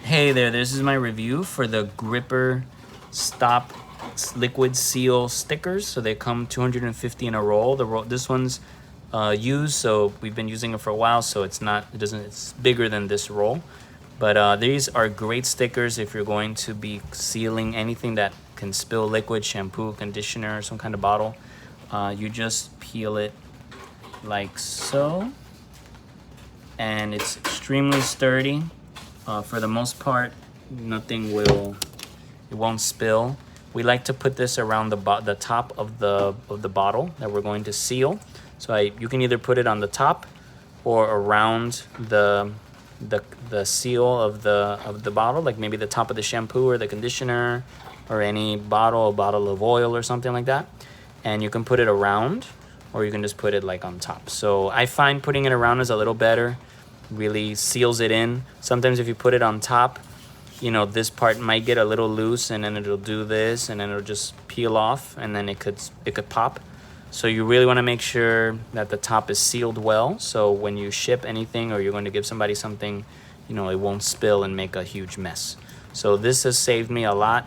Hey there, this is my review for the Gripper Stop Liquid Seal stickers. So they come 250 in a roll. This one's used, so we've been using it for a while, so it's bigger than this roll. But these are great stickers if you're going to be sealing anything that can spill liquid, shampoo, conditioner, some kind of bottle. You just peel it like so, and it's extremely sturdy. For the most part, it won't spill. We like to put this around the top of the bottle that we're going to seal. So you can either put it on the top or around the seal of the bottle, like maybe the top of the shampoo or the conditioner or any a bottle of oil or something like that. And you can put it around, or you can just put it like on top. So I find putting it around is a little better. Really seals it in. Sometimes if you put it on top, this part might get a little loose, and then it'll do this, and then it'll just peel off, and then it could pop. So you really want to make sure that the top is sealed well, so when you ship anything or you're going to give somebody something, it won't spill and make a huge mess. So this has saved me a lot,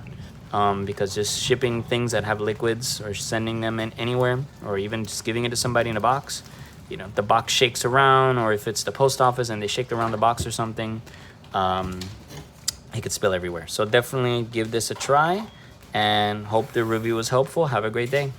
because just shipping things that have liquids or sending them in anywhere, or even just giving it to somebody in a box, the box shakes around, or if it's the post office and they shake around the box or something, it could spill everywhere. So definitely give this a try, and hope the review was helpful. Have a great day.